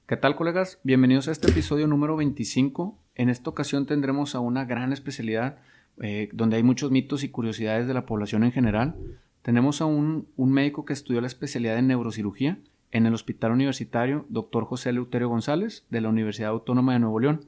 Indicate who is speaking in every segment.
Speaker 1: ¿Qué tal, colegas? Bienvenidos a este episodio número 25. En esta ocasión tendremos a una gran especialidad donde hay muchos mitos y curiosidades de la población en general. Tenemos a un médico que estudió la especialidad en neurocirugía en el Hospital Universitario Dr. José Eleuterio González de la Universidad Autónoma de Nuevo León.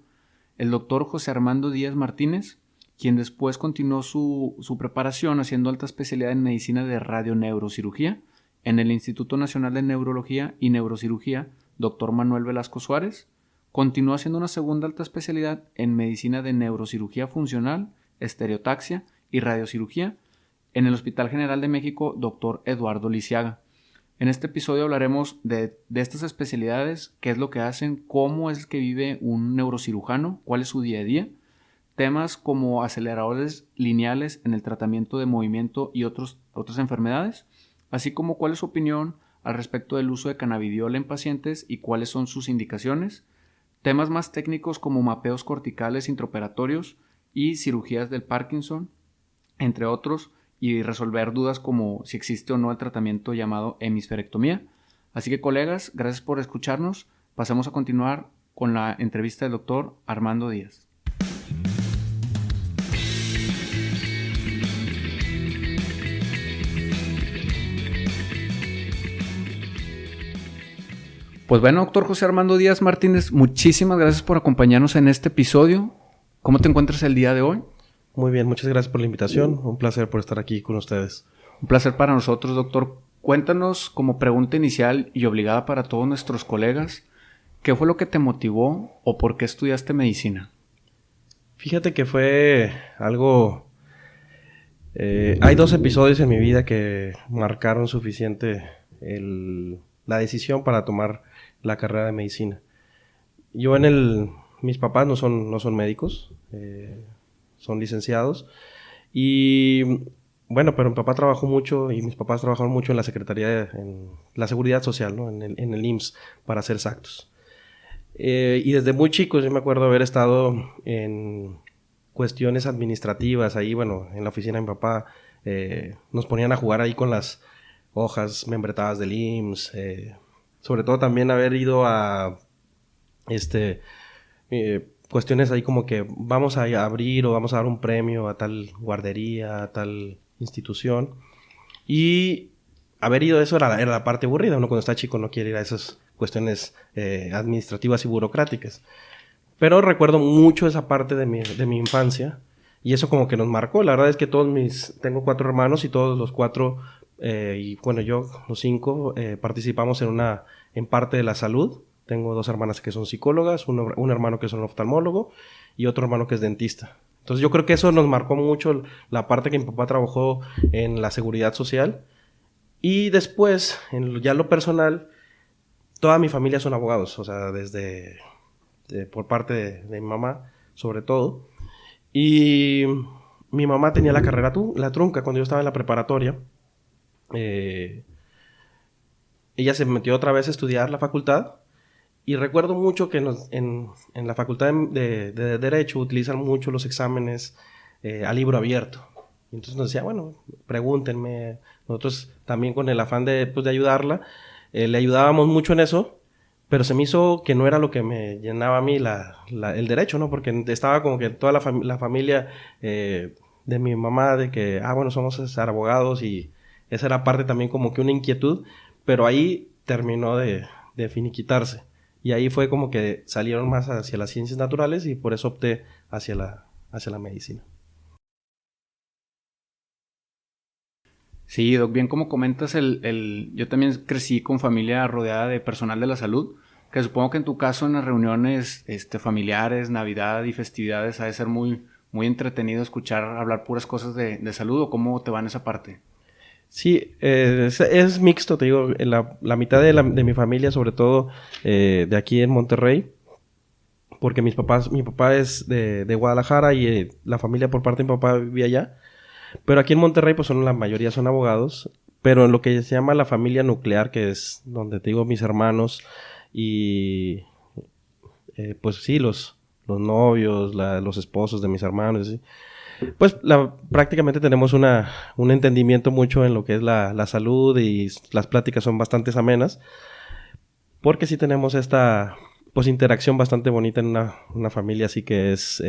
Speaker 1: El Dr. José Armando Díaz Martínez, quien después continuó su preparación haciendo alta especialidad en medicina de radioneurocirugía en el Instituto Nacional de Neurología y Neurocirugía Dr. Manuel Velasco Suárez. Continuó haciendo una segunda alta especialidad en medicina de neurocirugía funcional, estereotaxia y radiocirugía en el Hospital General de México Dr. Eduardo Lisiaga. En este episodio hablaremos de estas especialidades, qué es lo que hacen, cómo es que vive un neurocirujano, cuál es su día a día, temas como aceleradores lineales en el tratamiento de movimiento y otras enfermedades, así como cuál es su opinión al respecto del uso de cannabidiol en pacientes y cuáles son sus indicaciones, temas más técnicos como mapeos corticales intraoperatorios y cirugías del Parkinson, entre otros, y resolver dudas como si existe o no el tratamiento llamado hemisferectomía. Así que, colegas, gracias por escucharnos. Pasemos a continuar con la entrevista del doctor Armando Díaz. Pues bueno, doctor José Armando Díaz Martínez, muchísimas gracias por acompañarnos en este episodio. ¿Cómo te encuentras el día de hoy?
Speaker 2: Muy bien, muchas gracias por la invitación. Un placer por estar aquí con ustedes.
Speaker 1: Un placer para nosotros, doctor. Cuéntanos, como pregunta inicial y obligada para todos nuestros colegas, ¿qué fue lo que te motivó o por qué estudiaste medicina?
Speaker 2: Fíjate que fue algo... hay dos episodios en mi vida que marcaron suficiente la decisión para tomar la carrera de medicina. Mis papás no son médicos, son licenciados. Y bueno, pero mi papá trabajó mucho y mis papás trabajaron mucho en la Secretaría, en la Seguridad Social, ¿no? en el IMSS, para ser exactos. Y desde muy chicos yo me acuerdo haber estado en cuestiones administrativas ahí, bueno, en la oficina de mi papá. Nos ponían a jugar ahí con las hojas membretadas del IMSS. Sobre todo también haber ido a cuestiones ahí como que vamos a abrir o vamos a dar un premio a tal guardería, a tal institución. Y haber ido a eso era la parte aburrida. Uno cuando está chico no quiere ir a esas cuestiones administrativas y burocráticas. Pero recuerdo mucho esa parte de mi infancia. Y eso como que nos marcó. La verdad es que tengo 4 hermanos y todos los 4, y bueno, yo, los 5, participamos en parte de la salud. Tengo 2 hermanas que son psicólogas, un hermano que es un oftalmólogo y otro hermano que es dentista. Entonces yo creo que eso nos marcó mucho la parte que mi papá trabajó en la seguridad social. Y después, ya lo personal, toda mi familia son abogados, o sea, por parte de mi mamá, sobre todo. Y mi mamá tenía la carrera la trunca cuando yo estaba en la preparatoria. Ella se metió otra vez a estudiar la facultad. Y recuerdo mucho que en la facultad de Derecho utilizan mucho los exámenes a libro abierto. Y entonces nos decía, bueno, pregúntenme. Nosotros también con el afán de ayudarla, le ayudábamos mucho en eso, pero se me hizo que no era lo que me llenaba a mí el derecho, ¿no? Porque estaba como que toda la familia de mi mamá de que, bueno, somos abogados, y esa era parte también como que una inquietud, pero ahí terminó de finiquitarse. Y ahí fue como que salieron más hacia las ciencias naturales y por eso opté hacia la medicina.
Speaker 1: Sí, Doc, bien como comentas, yo también crecí con familia rodeada de personal de la salud, que supongo que en tu caso en las reuniones familiares, Navidad y festividades ha de ser muy, muy entretenido escuchar hablar puras cosas de salud. ¿O cómo te va en esa parte?
Speaker 2: Sí, es mixto, te digo, la mitad de mi familia, sobre todo de aquí en Monterrey, porque mi papá es de Guadalajara y la familia por parte de mi papá vivía allá, pero aquí en Monterrey pues la mayoría son abogados, pero en lo que se llama la familia nuclear, que es donde te digo mis hermanos y pues sí, los novios, los esposos de mis hermanos, ¿sí? Pues prácticamente tenemos un entendimiento mucho en lo que es la salud, y las pláticas son bastante amenas, porque sí tenemos esta pues interacción bastante bonita en una familia, así que es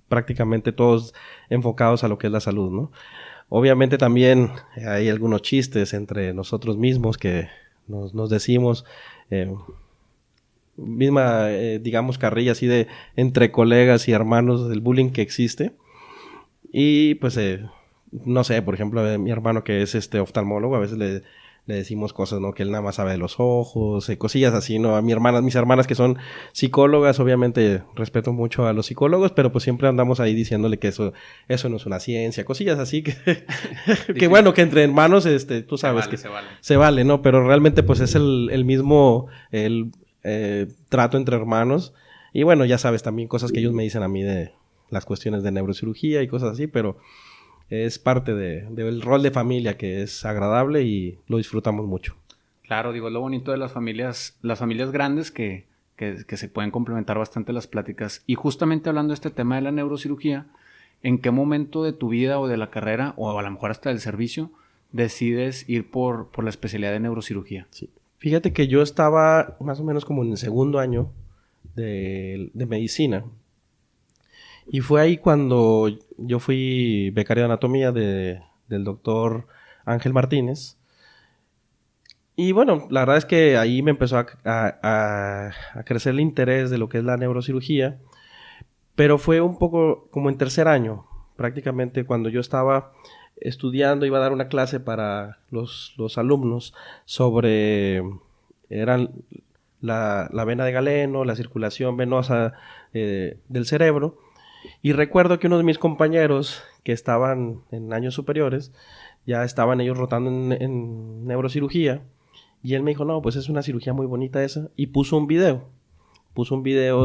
Speaker 2: prácticamente todos enfocados a lo que es la salud, ¿no? Obviamente también hay algunos chistes entre nosotros mismos que nos decimos, digamos, carrilla así de entre colegas y hermanos del bullying que existe. Y pues, no sé, por ejemplo, mi hermano que es oftalmólogo, a veces le decimos cosas, ¿no? Que él nada más sabe de los ojos, cosillas así, ¿no? A mis hermanas que son psicólogas, obviamente respeto mucho a los psicólogos, pero pues siempre andamos ahí diciéndole que eso no es una ciencia, cosillas así que, que bueno, que entre hermanos, tú sabes que se vale, ¿no? Pero realmente pues es el mismo, trato entre hermanos. Y bueno, ya sabes también cosas que ellos me dicen a mí de las cuestiones de neurocirugía y cosas así, pero es parte del rol de familia que es agradable y lo disfrutamos mucho.
Speaker 1: Claro, digo, es lo bonito de las familias grandes que se pueden complementar bastante las pláticas. Y justamente hablando de este tema de la neurocirugía, ¿en qué momento de tu vida o de la carrera, o a lo mejor hasta del servicio, decides ir por la especialidad de neurocirugía?
Speaker 2: Sí. Fíjate que yo estaba más o menos como en el segundo año de medicina. Y fue ahí cuando yo fui becario de anatomía del doctor Ángel Martínez. Y bueno, la verdad es que ahí me empezó a crecer el interés de lo que es la neurocirugía. Pero fue un poco como en tercer año, prácticamente cuando yo estaba estudiando, iba a dar una clase para los alumnos sobre, eran la vena de Galeno, la circulación venosa del cerebro. Y recuerdo que uno de mis compañeros que estaban en años superiores, ya estaban ellos rotando en neurocirugía, y él me dijo, no, pues es una cirugía muy bonita esa, y puso un video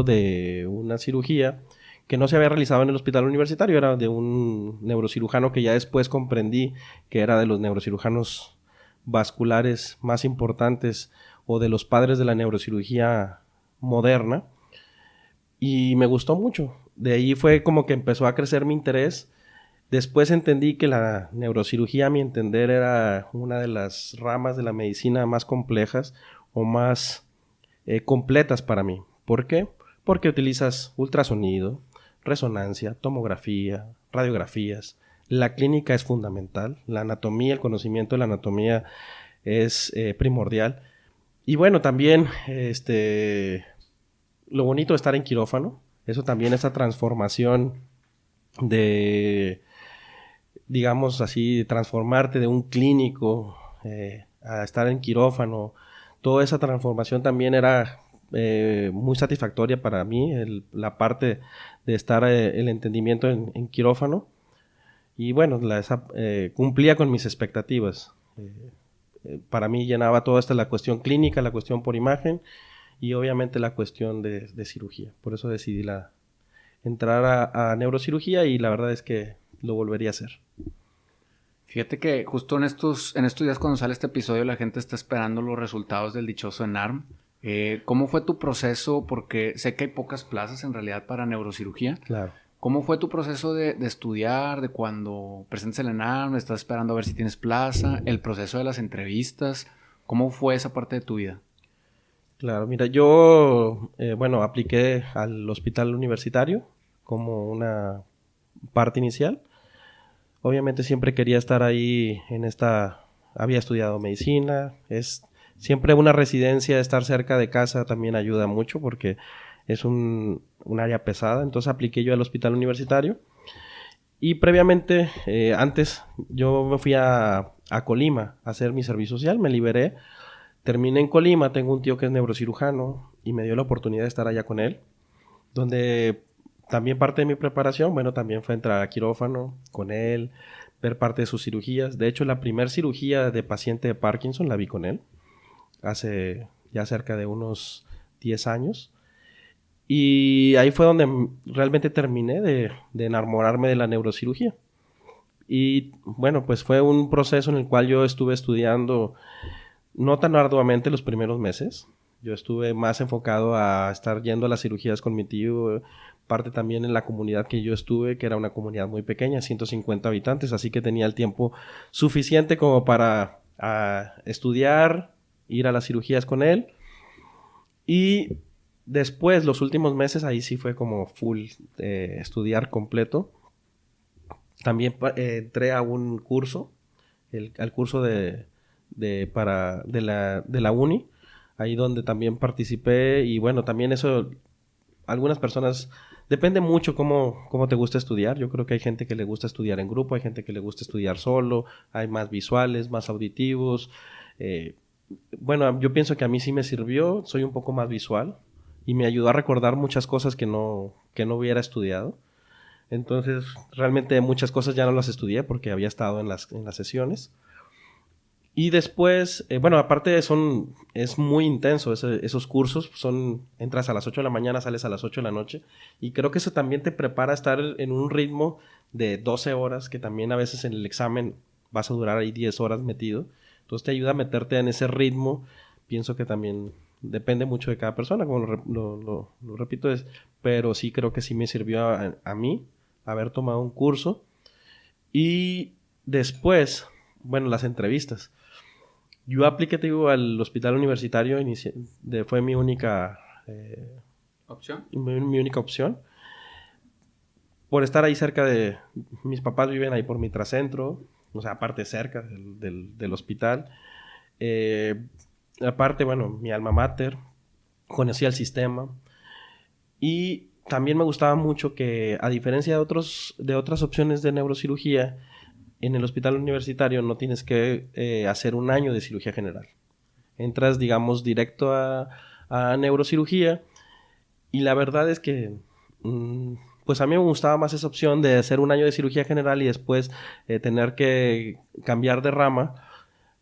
Speaker 2: de una cirugía que no se había realizado en el hospital universitario, era de un neurocirujano que ya después comprendí que era de los neurocirujanos vasculares más importantes o de los padres de la neurocirugía moderna, y me gustó mucho. De ahí fue como que empezó a crecer mi interés. Después entendí que la neurocirugía, a mi entender, era una de las ramas de la medicina más complejas o más completas para mí. ¿Por qué? Porque utilizas ultrasonido, resonancia, tomografía, radiografías. La clínica es fundamental. La anatomía, el conocimiento de la anatomía es primordial. Y bueno, también lo bonito de estar en quirófano, eso también, esa transformación de, digamos así, transformarte de un clínico a estar en quirófano, toda esa transformación también era muy satisfactoria para mí, la parte de estar, el entendimiento en quirófano, y bueno, cumplía con mis expectativas. Para mí llenaba toda la cuestión clínica, la cuestión por imagen, y obviamente la cuestión de cirugía. Por eso decidí entrar a neurocirugía, y la verdad es que lo volvería a hacer.
Speaker 1: Fíjate que justo en estos días cuando sale este episodio la gente está esperando los resultados del dichoso ENARM. ¿Cómo fue tu proceso? Porque sé que hay pocas plazas en realidad para neurocirugía.
Speaker 2: Claro.
Speaker 1: ¿Cómo fue tu proceso de estudiar, de cuando presentas el ENARM, estás esperando a ver si tienes plaza, el proceso de las entrevistas? ¿Cómo fue esa parte de tu vida?
Speaker 2: Claro, mira, yo, apliqué al hospital universitario como una parte inicial. Obviamente siempre quería estar ahí había estudiado medicina, es siempre una residencia, estar cerca de casa también ayuda mucho porque es un área pesada, entonces apliqué yo al hospital universitario. Y previamente, antes, yo me fui a Colima a hacer mi servicio social, me liberé. Terminé en Colima, tengo un tío que es neurocirujano y me dio la oportunidad de estar allá con él, donde también parte de mi preparación, bueno, también fue entrar a quirófano con él, ver parte de sus cirugías. De hecho, la primera cirugía de paciente de Parkinson la vi con él, hace ya cerca de unos 10 años. Y ahí fue donde realmente terminé de enamorarme de la neurocirugía. Y bueno, pues fue un proceso en el cual yo estuve estudiando no tan arduamente los primeros meses. Yo estuve más enfocado a estar yendo a las cirugías con mi tío, parte también en la comunidad que yo estuve, que era una comunidad muy pequeña, 150 habitantes, así que tenía el tiempo suficiente como para estudiar, ir a las cirugías con él. Y después, los últimos meses, ahí sí fue como full estudiar completo. También entré a un curso, al curso de la uni, ahí donde también participé. Y bueno, también eso, algunas personas, depende mucho cómo te gusta estudiar. Yo creo que hay gente que le gusta estudiar en grupo, hay gente que le gusta estudiar solo, hay más visuales, más auditivos. Bueno, yo pienso que a mí sí me sirvió, soy un poco más visual y me ayudó a recordar muchas cosas que no hubiera estudiado. Entonces, realmente muchas cosas ya no las estudié porque había estado en las sesiones. Y después, bueno, aparte es muy intenso esos cursos, entras a las 8 de la mañana, sales a las 8 de la noche, y creo que eso también te prepara a estar en un ritmo de 12 horas, que también a veces en el examen vas a durar ahí 10 horas metido, entonces te ayuda a meterte en ese ritmo. Pienso que también depende mucho de cada persona, como lo repito, pero sí creo que sí me sirvió a mí haber tomado un curso. Y después, bueno, las entrevistas. Yo apliqué, te digo, al hospital universitario, fue mi única
Speaker 1: ¿Opción?
Speaker 2: mi única opción. Por estar ahí cerca mis papás viven ahí por Mitracentro, o sea, aparte cerca del hospital. Eh, Aparte, bueno, mi alma mater, conocía el sistema. Y también me gustaba mucho que, a diferencia de otras opciones de neurocirugía, en el hospital universitario no tienes que hacer un año de cirugía general. Entras, digamos, directo a neurocirugía, y la verdad es que pues a mí me gustaba más esa opción de hacer un año de cirugía general y después tener que cambiar de rama,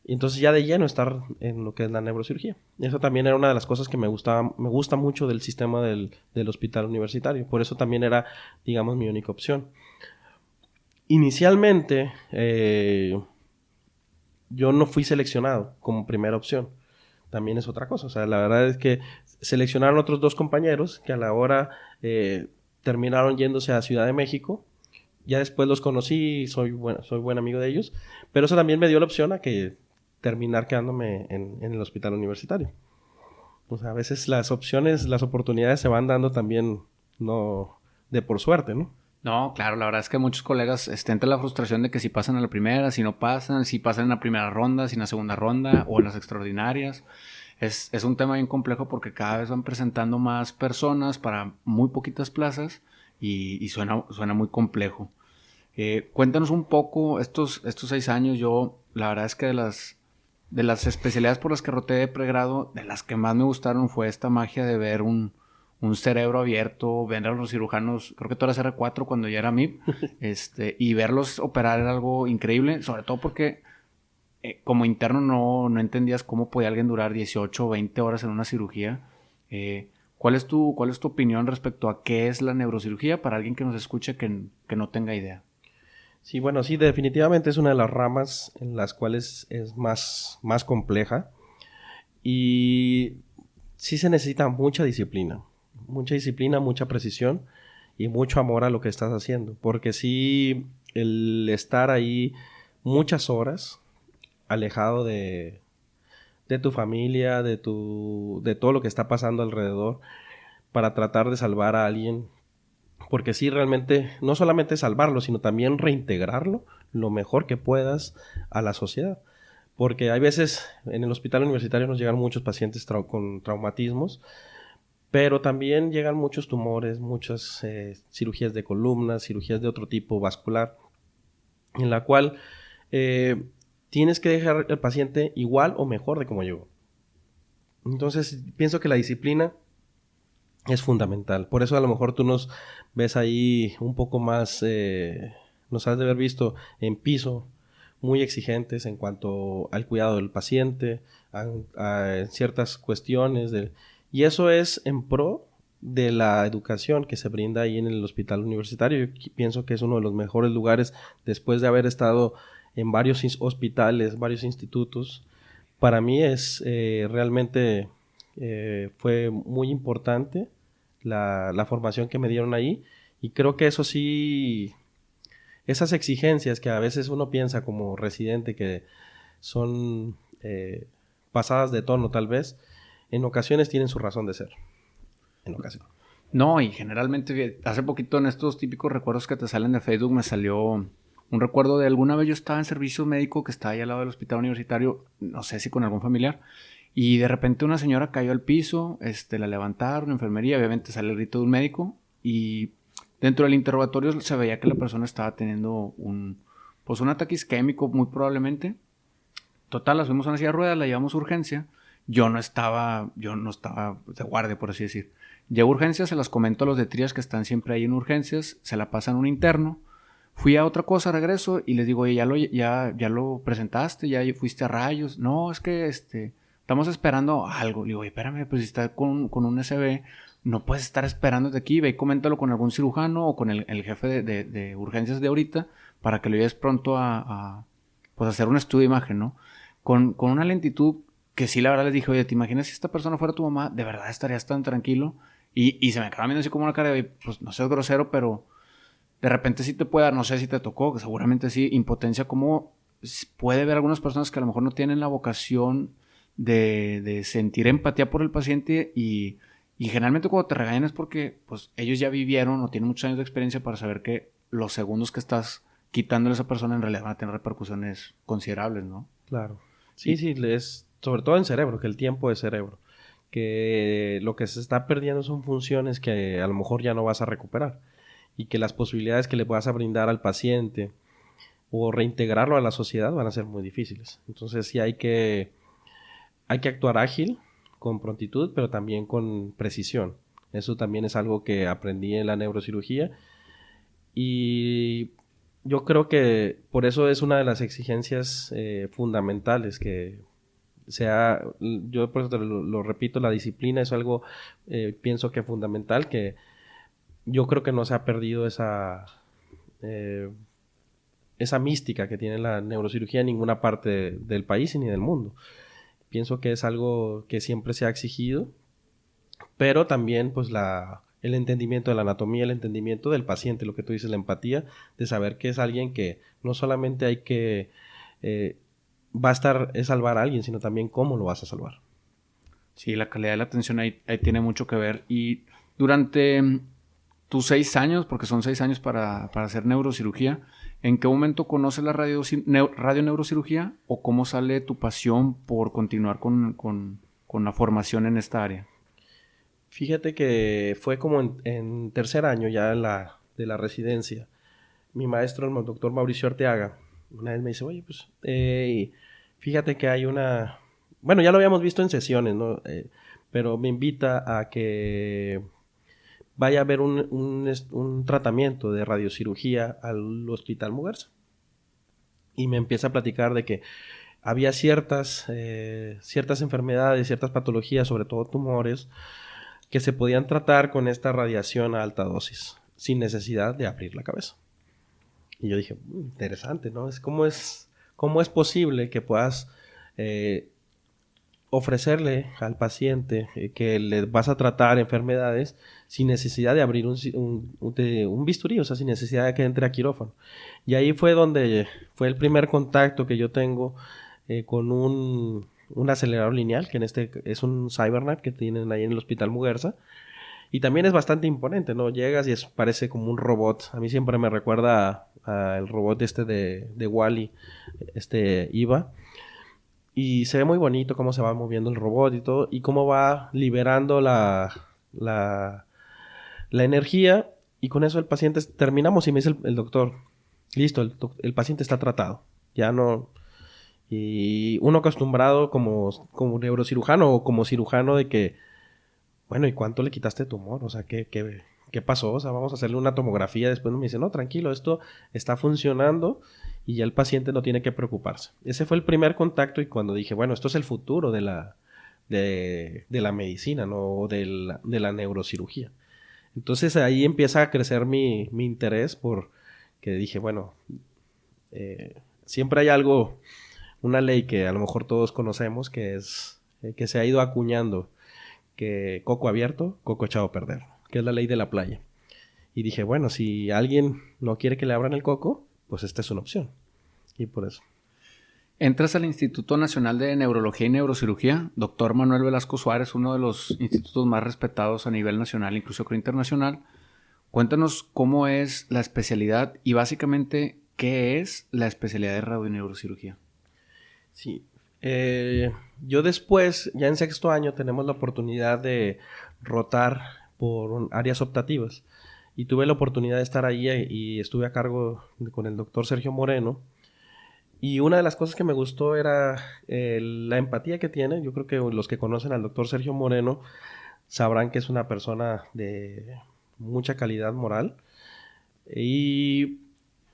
Speaker 2: y entonces ya de lleno estar en lo que es la neurocirugía. Eso también era una de las cosas que me gusta mucho del sistema del hospital universitario. Por eso también era, digamos, mi única opción. Inicialmente, yo no fui seleccionado como primera opción. También es otra cosa. O sea, la verdad es que seleccionaron otros dos compañeros que a la hora terminaron yéndose a Ciudad de México. Ya después los conocí y soy buen amigo de ellos. Pero eso también me dio la opción a que terminar quedándome en el hospital universitario. O sea, a veces las opciones, las oportunidades se van dando también, no de por suerte, ¿no?
Speaker 1: No, claro, la verdad es que muchos colegas entre la frustración de que si pasan a la primera, si no pasan, si pasan en la primera ronda, si en la segunda ronda o en las extraordinarias. Es un tema bien complejo porque cada vez van presentando más personas para muy poquitas plazas y suena muy complejo. Cuéntanos un poco estos 6 años. Yo, la verdad es que de las especialidades por las que roté de pregrado, de las que más me gustaron fue esta magia de ver un cerebro abierto, ver a los cirujanos, creo que tú eras R4 cuando ya era MIP, y verlos operar era algo increíble, sobre todo porque como interno no entendías cómo podía alguien durar 18 o 20 horas en una cirugía. ¿Cuál es tu opinión respecto a qué es la neurocirugía para alguien que nos escuche que no tenga idea?
Speaker 2: Sí, bueno, sí, definitivamente es una de las ramas en las cuales es más compleja, y sí se necesita mucha disciplina, mucha precisión y mucho amor a lo que estás haciendo, porque sí, el estar ahí muchas horas alejado de tu familia, de todo lo que está pasando alrededor, para tratar de salvar a alguien. Porque sí, realmente, no solamente salvarlo, sino también reintegrarlo lo mejor que puedas a la sociedad. Porque hay veces en el hospital universitario nos llegan muchos pacientes con traumatismos, pero también llegan muchos tumores, muchas cirugías de columna, cirugías de otro tipo vascular, en la cual tienes que dejar al paciente igual o mejor de como llegó. Entonces, pienso que la disciplina es fundamental. Por eso a lo mejor tú nos ves ahí un poco más, nos has de haber visto en piso, muy exigentes en cuanto al cuidado del paciente, a ciertas cuestiones. Y eso es en pro de la educación que se brinda ahí en el hospital universitario. Yo pienso que es uno de los mejores lugares, después de haber estado en varios hospitales, varios institutos. Para mí es realmente fue muy importante la formación que me dieron ahí, y creo que eso sí, esas exigencias que a veces uno piensa como residente que son pasadas de tono tal vez, en ocasiones tienen su razón de ser. En ocasiones.
Speaker 1: No, y generalmente, hace poquito en estos típicos recuerdos que te salen de Facebook me salió un recuerdo de alguna vez yo estaba en servicio médico que estaba ahí al lado del hospital universitario, no sé si con algún familiar, y de repente una señora cayó al piso, la levantaron, enfermería, obviamente sale el grito de un médico, y dentro del interrogatorio se veía que la persona estaba teniendo un ataque isquémico muy probablemente. Total, la subimos a una silla de ruedas, la llevamos a urgencia. Yo no estaba de guardia, por así decir. Llego a urgencias, se las comento a los de triage que están siempre ahí en urgencias, se la pasan a un interno. Fui a otra cosa, regreso y les digo, oye, ya lo presentaste, ya fuiste a rayos. No, es que estamos esperando algo. Le digo, oye, espérame, pues si está con un SB, no puedes estar esperando de aquí. Ve y coméntalo con algún cirujano o con el jefe de urgencias de ahorita para que lo lleves pronto a pues hacer un estudio de imagen, ¿no? Con una lentitud que sí, la verdad les dije, oye, ¿te imaginas si esta persona fuera tu mamá? ¿De verdad estarías tan tranquilo? Y se me acaba viendo así como una cara de, pues no seas grosero, pero de repente sí te puede dar, no sé si te tocó, que seguramente sí, impotencia, como puede ver algunas personas que a lo mejor no tienen la vocación de sentir empatía por el paciente y generalmente cuando te regañan es porque pues ellos ya vivieron o tienen muchos años de experiencia para saber que los segundos que estás quitándole a esa persona en realidad van a tener repercusiones considerables, ¿no?
Speaker 2: Claro. Sí, sí, es sobre todo en cerebro, que el tiempo es cerebro. Que lo que se está perdiendo son funciones que a lo mejor ya no vas a recuperar. Y que las posibilidades que le vas a brindar al paciente o reintegrarlo a la sociedad van a ser muy difíciles. Entonces sí hay que actuar ágil, con prontitud, pero también con precisión. Eso también es algo que aprendí en la neurocirugía y yo creo que por eso es una de las exigencias fundamentales que sea, yo por eso te lo repito, la disciplina es algo, pienso que fundamental, que yo creo que no se ha perdido esa mística que tiene la neurocirugía en ninguna parte del país ni del mundo. Pienso que es algo que siempre se ha exigido, pero también pues el entendimiento de la anatomía, el entendimiento del paciente, lo que tú dices, la empatía, de saber que es alguien que no solamente hay que va a estar es salvar a alguien, sino también cómo lo vas a salvar.
Speaker 1: Sí, la calidad de la atención ahí tiene mucho que ver. Y durante tus 6 años, porque son 6 años para hacer neurocirugía, ¿en qué momento conoces la radioneurocirugía o cómo sale tu pasión por continuar con la formación en esta área?
Speaker 2: Fíjate que fue como en tercer año ya de la residencia. Mi maestro, el doctor Mauricio Arteaga, una vez me dice, oye, pues, fíjate que hay una... Bueno, ya lo habíamos visto en sesiones, ¿no? Pero me invita a que vaya a haber un tratamiento de radiocirugía al Hospital Muguerza. Y me empieza a platicar de que había ciertas enfermedades, ciertas patologías, sobre todo tumores, que se podían tratar con esta radiación a alta dosis, sin necesidad de abrir la cabeza. Y yo dije, interesante, ¿no? ¿Cómo es posible que puedas ofrecerle al paciente que le vas a tratar enfermedades sin necesidad de abrir un bisturí, o sea, sin necesidad de que entre a quirófano? Y ahí fue donde fue el primer contacto que yo tengo con un acelerador lineal, que es un CyberKnife que tienen ahí en el Hospital Muguerza. Y también es bastante imponente, ¿no? Llegas y parece como un robot. A mí siempre me recuerda al robot de Wall-E, Eva. Y se ve muy bonito cómo se va moviendo el robot y todo. Y cómo va liberando la energía. Y con eso el paciente... Terminamos y me dice el doctor, listo, el paciente está tratado. Ya no... Y uno acostumbrado como neurocirujano o como cirujano de que... Bueno, ¿y cuánto le quitaste de tumor? O sea, ¿qué pasó? O sea, vamos a hacerle una tomografía. Después me dice, no, tranquilo, esto está funcionando y ya el paciente no tiene que preocuparse. Ese fue el primer contacto y cuando dije, bueno, esto es el futuro de la medicina, ¿no? O de la neurocirugía. Entonces ahí empieza a crecer mi interés porque dije, bueno, siempre hay algo, una ley que a lo mejor todos conocemos que es que se ha ido acuñando, que coco abierto, coco echado a perder, que es la ley de la playa. Y dije, bueno, si alguien no quiere que le abran el coco, pues esta es una opción. Y por eso.
Speaker 1: Entras al Instituto Nacional de Neurología y Neurocirugía, doctor Manuel Velasco Suárez, uno de los institutos más respetados a nivel nacional, incluso creo internacional. Cuéntanos cómo es la especialidad y básicamente qué es la especialidad de radioneurocirugía.
Speaker 2: Sí, yo después, ya en sexto año, tenemos la oportunidad de rotar por áreas optativas y tuve la oportunidad de estar ahí y estuve a cargo con el doctor Sergio Moreno. Y una de las cosas que me gustó era la empatía que tiene. Yo creo que los que conocen al doctor Sergio Moreno sabrán que es una persona de mucha calidad moral y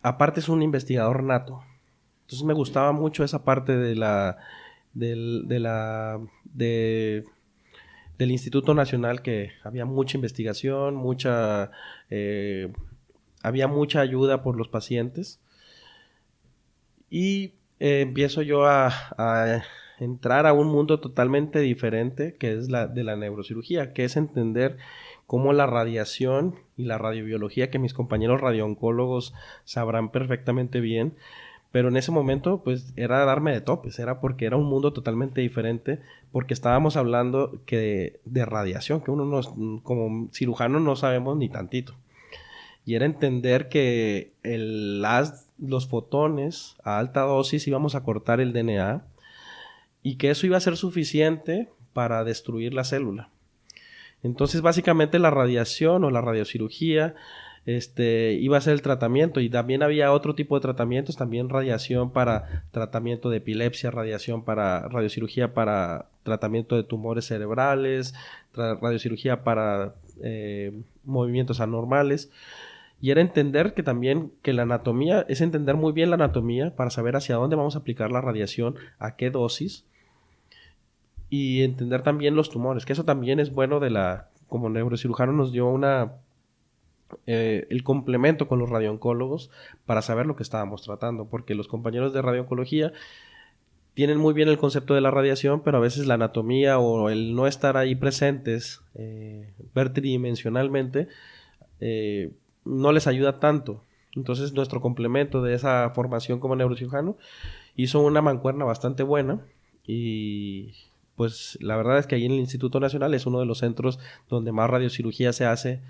Speaker 2: aparte es un investigador nato. Entonces me gustaba mucho esa parte del Instituto Nacional, que había mucha investigación, había mucha ayuda por los pacientes. Y empiezo yo a entrar a un mundo totalmente diferente, que es la de la neurocirugía, que es entender cómo la radiación y la radiobiología, que mis compañeros radiooncólogos sabrán perfectamente bien, pero en ese momento pues era darme de topes, era porque era un mundo totalmente diferente, porque estábamos hablando de radiación, que como cirujano no sabemos ni tantito. Y era entender que los fotones a alta dosis íbamos a cortar el DNA y que eso iba a ser suficiente para destruir la célula. Entonces, básicamente la radiación o la radiocirugía iba a ser el tratamiento, y también había otro tipo de tratamientos, también radiación para tratamiento de epilepsia, radiocirugía para tratamiento de tumores cerebrales, radiocirugía para movimientos anormales. Y era entender que también que la anatomía es entender muy bien la anatomía para saber hacia dónde vamos a aplicar la radiación, a qué dosis, y entender también los tumores, que eso también es bueno como neurocirujano nos dio el complemento con los radiooncólogos para saber lo que estábamos tratando, porque los compañeros de radiooncología tienen muy bien el concepto de la radiación, pero a veces la anatomía o el no estar ahí presentes, ver tridimensionalmente, no les ayuda tanto. Entonces nuestro complemento de esa formación como neurocirujano hizo una mancuerna bastante buena, y pues la verdad es que ahí en el Instituto Nacional es uno de los centros donde más radiocirugía se hace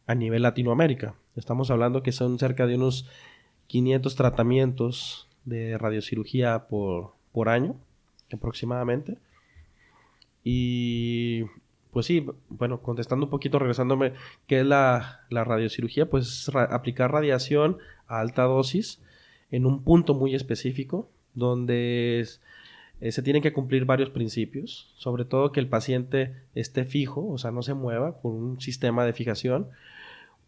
Speaker 2: a nivel Latinoamérica. Estamos hablando que son cerca de unos 500 tratamientos de radiocirugía por año aproximadamente. Y pues sí, bueno, contestando un poquito, regresándome, ¿qué es la radiocirugía? Pues aplicar radiación a alta dosis en un punto muy específico, donde se tienen que cumplir varios principios, sobre todo que el paciente esté fijo, o sea, no se mueva, con un sistema de fijación,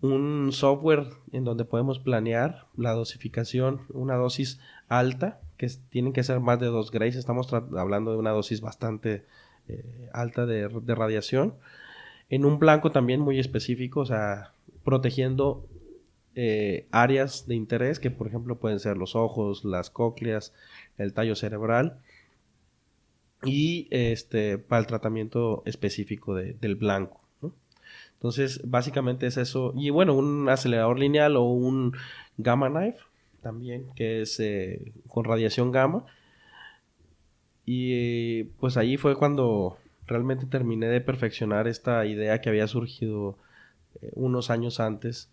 Speaker 2: un software en donde podemos planear la dosificación, una dosis alta, que tienen que ser más de 2 grays, estamos hablando de una dosis bastante alta de radiación, en un blanco también muy específico, o sea, protegiendo áreas de interés que por ejemplo pueden ser los ojos, las cócleas, el tallo cerebral, y para el tratamiento específico del blanco, ¿no? Entonces básicamente es eso, y bueno, un acelerador lineal o un gamma knife también, que es con radiación gamma. Y pues ahí fue cuando realmente terminé de perfeccionar esta idea que había surgido unos años antes,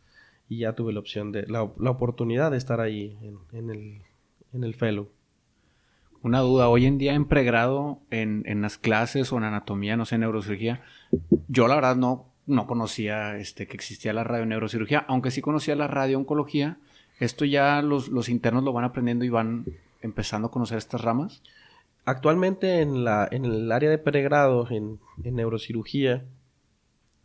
Speaker 2: y ya tuve la opción la oportunidad de estar ahí en el fellow.
Speaker 1: Una duda, hoy en día en pregrado, en las clases o en anatomía, no sé, neurocirugía, yo la verdad no conocía que existía la radioneurocirugía, aunque sí conocía la radiooncología. ¿Esto ya los internos lo van aprendiendo y van empezando a conocer estas ramas?
Speaker 2: Actualmente en el área de pregrado en neurocirugía,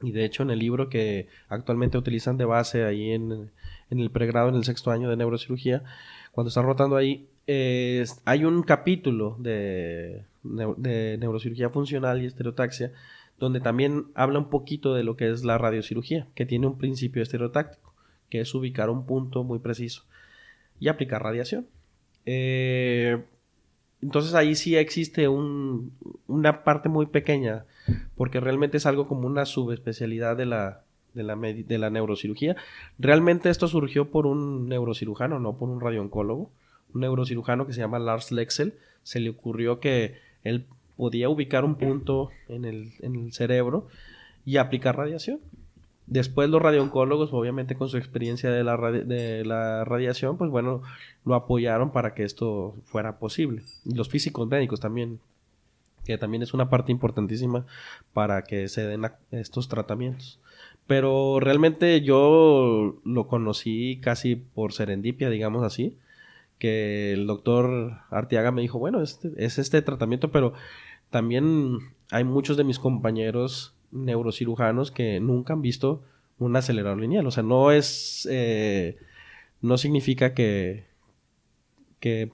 Speaker 2: y de hecho en el libro que actualmente utilizan de base ahí en el pregrado, en el sexto año de neurocirugía, cuando están rotando ahí, hay un capítulo de neurocirugía funcional y estereotaxia, donde también habla un poquito de lo que es la radiocirugía, que tiene un principio estereotáctico, que es ubicar un punto muy preciso y aplicar radiación. Entonces ahí sí existe una parte muy pequeña, porque realmente es algo como una subespecialidad de la neurocirugía. Realmente esto surgió por un neurocirujano, no por un radiooncólogo. neurocirujano que se llama Lars Lexel, se le ocurrió que él podía ubicar un punto en el cerebro y aplicar radiación. Después los radiooncólogos, obviamente con su experiencia de la radiación, pues bueno, lo apoyaron para que esto fuera posible. Y los físicos médicos también, que también es una parte importantísima para que se den estos tratamientos. Pero realmente yo lo conocí casi por serendipia, digamos así, que el doctor Arteaga me dijo, bueno, es este tratamiento, pero también hay muchos de mis compañeros neurocirujanos que nunca han visto un acelerador lineal. O sea, no significa que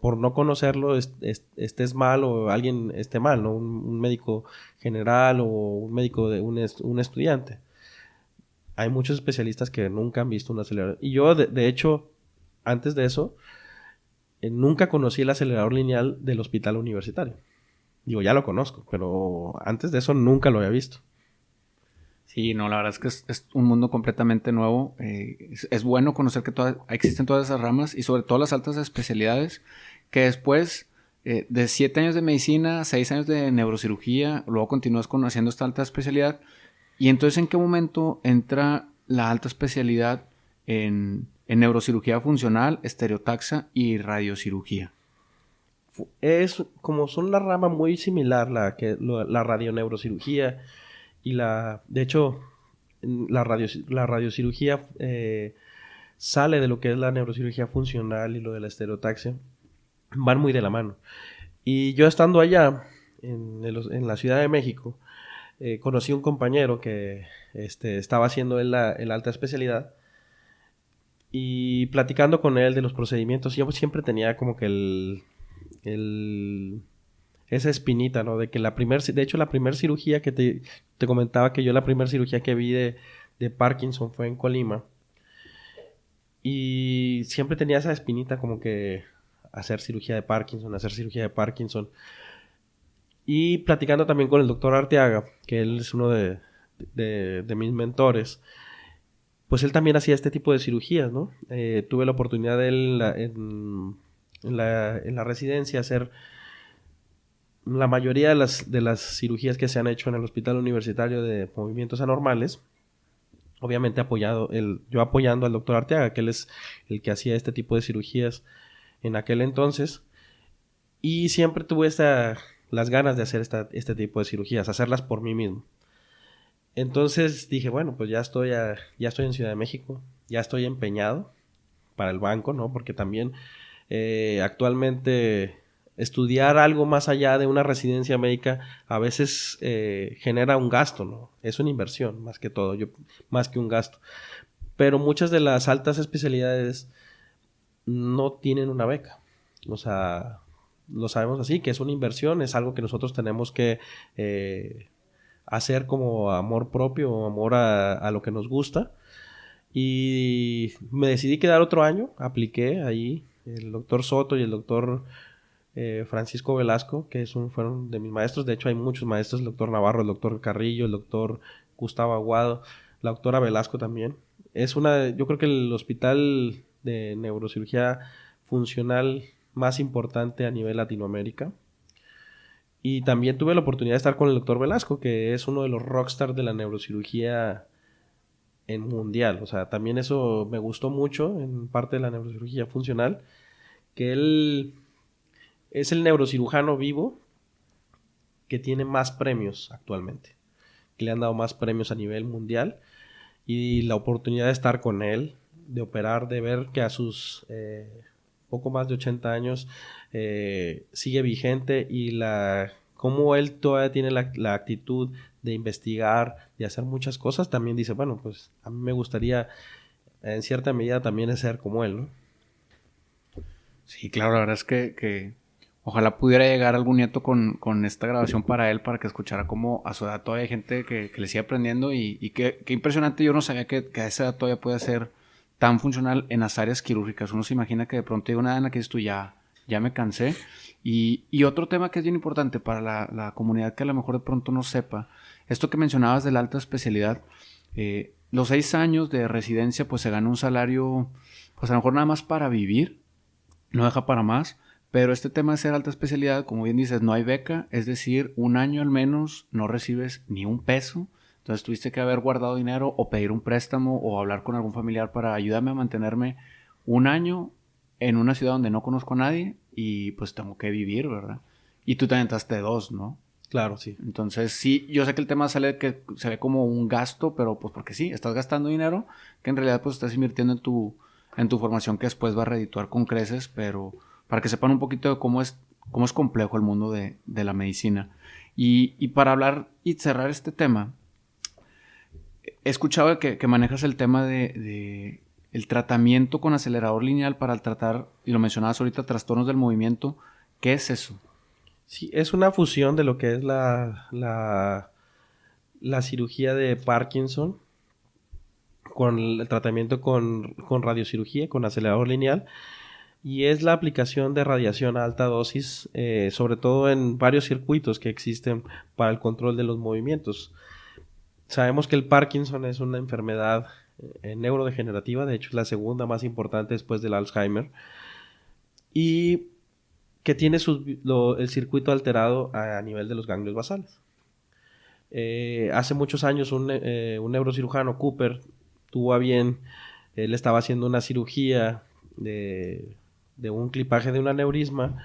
Speaker 2: por no conocerlo estés mal o alguien esté mal, ¿no? Un médico general o un médico de un estudiante. Hay muchos especialistas que nunca han visto un acelerador. Y yo, de hecho, antes de eso, nunca conocí el acelerador lineal del hospital universitario. Digo, ya lo conozco, pero antes de eso nunca lo había visto.
Speaker 1: Sí, no, la verdad es que es un mundo completamente nuevo. Es bueno conocer que existen todas esas ramas y sobre todo las altas especialidades que después de 7 años de medicina, 6 años de neurocirugía, luego continúas haciendo esta alta especialidad. Y entonces, ¿en qué momento entra la alta especialidad en neurocirugía funcional, estereotaxia y radiocirugía?
Speaker 2: Es como son una rama muy similar la radioneurocirugía y de hecho la radiocirugía sale de lo que es la neurocirugía funcional y lo de la estereotaxia, van muy de la mano. Y yo estando allá en la Ciudad de México, conocí un compañero que estaba haciendo la alta especialidad. Y platicando con él de los procedimientos, yo siempre tenía como que esa espinita, ¿no? De que la primera cirugía que te comentaba, que yo la primera cirugía que vi de Parkinson fue en Colima. Y siempre tenía esa espinita como que hacer cirugía de Parkinson. Y platicando también con el doctor Arteaga, que él es uno de mis mentores, pues él también hacía este tipo de cirugías, ¿no? Tuve la oportunidad de en la residencia hacer la mayoría de las cirugías que se han hecho en el hospital universitario de movimientos anormales. Obviamente yo apoyando al doctor Arteaga, que él es el que hacía este tipo de cirugías en aquel entonces. Y siempre tuve las ganas de hacer este tipo de cirugías, hacerlas por mí mismo. Entonces dije, bueno, pues ya estoy en Ciudad de México, ya estoy empeñado para el banco, ¿no? Porque también actualmente estudiar algo más allá de una residencia médica a veces genera un gasto, ¿no? Es una inversión más que todo, más que un gasto. Pero muchas de las altas especialidades no tienen una beca. O sea, lo sabemos así, que es una inversión, es algo que nosotros tenemos que hacer como amor propio o amor a lo que nos gusta. Y me decidí quedar otro año, apliqué ahí, el doctor Soto y el doctor Francisco Velasco, que fueron de mis maestros. De hecho hay muchos maestros, el doctor Navarro, el doctor Carrillo, el doctor Gustavo Aguado, la doctora Velasco también. Yo creo que el hospital de neurocirugía funcional más importante a nivel Latinoamérica. Y también tuve la oportunidad de estar con el doctor Velasco, que es uno de los rockstars de la neurocirugía en mundial. O sea, también eso me gustó mucho en parte de la neurocirugía funcional, que él es el neurocirujano vivo que tiene más premios actualmente, que le han dado más premios a nivel mundial. Y la oportunidad de estar con él, de operar, de ver que a sus poco más de 80 años sigue vigente y cómo él todavía tiene la actitud de investigar, de hacer muchas cosas, también dice, bueno, pues a mí me gustaría en cierta medida también ser como él, ¿no?
Speaker 1: Sí, claro, la verdad es que ojalá pudiera llegar algún nieto con esta grabación para él, para que escuchara cómo a su edad todavía hay gente que le sigue aprendiendo y qué impresionante. Yo no sabía que a esa edad todavía puede ser tan funcional en las áreas quirúrgicas. Uno se imagina que de pronto llega una edad en la que dices tú, ya me cansé. Y otro tema que es bien importante para la comunidad que a lo mejor de pronto no sepa, esto que mencionabas de la alta especialidad, los 6 años de residencia pues se gana un salario pues a lo mejor nada más para vivir. no deja para más. Pero este tema de ser alta especialidad, como bien dices, no hay beca, es decir, un año al menos no recibes ni un peso. Entonces tuviste que haber guardado dinero o pedir un préstamo o hablar con algún familiar para ayudarme a mantenerme un año en una ciudad donde no conozco a nadie y pues tengo que vivir, ¿verdad? Y tú te aventaste dos, ¿no?
Speaker 2: Claro, sí.
Speaker 1: Entonces sí, yo sé que el tema sale que se ve como un gasto, pero pues porque sí, estás gastando dinero que en realidad pues estás invirtiendo en tu formación que después va a redituar con creces, pero para que sepan un poquito de cómo es complejo el mundo de la medicina. Y para hablar y cerrar este tema, he escuchado que manejas el tema de el tratamiento con acelerador lineal para tratar, y lo mencionabas ahorita, trastornos del movimiento. ¿Qué es eso?
Speaker 2: Sí, es una fusión de lo que es la cirugía de Parkinson con el tratamiento con radiocirugía, con acelerador lineal, y es la aplicación de radiación a alta dosis, sobre todo en varios circuitos que existen para el control de los movimientos. Sabemos que el Parkinson es una enfermedad neurodegenerativa, de hecho es la segunda más importante después del Alzheimer, y que tiene el circuito alterado a nivel de los ganglios basales. Hace muchos años un neurocirujano, Cooper, tuvo a bien, él estaba haciendo una cirugía de un clipaje de un aneurisma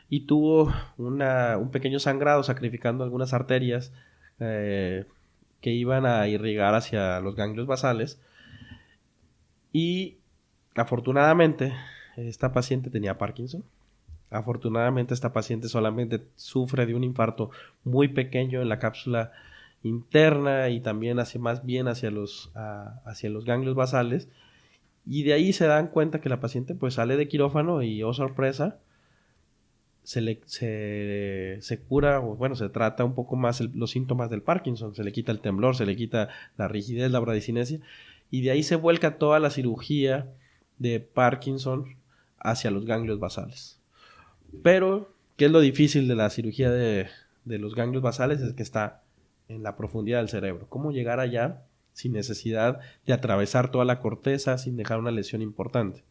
Speaker 2: y tuvo un pequeño sangrado sacrificando algunas arterias que iban a irrigar hacia los ganglios basales, y afortunadamente esta paciente tenía Parkinson. Afortunadamente esta paciente solamente sufre de un infarto muy pequeño en la cápsula interna y también más bien hacia los ganglios basales, y de ahí se dan cuenta que la paciente pues sale de quirófano y, oh sorpresa, se cura, o bueno, se trata un poco más los síntomas del Parkinson, se le quita el temblor, se le quita la rigidez, la bradicinesia, y de ahí se vuelca toda la cirugía de Parkinson hacia los ganglios basales. Pero, ¿qué es lo difícil de la cirugía de los ganglios basales? Es que está en la profundidad del cerebro. ¿Cómo llegar allá sin necesidad de atravesar toda la corteza, sin dejar una lesión importante?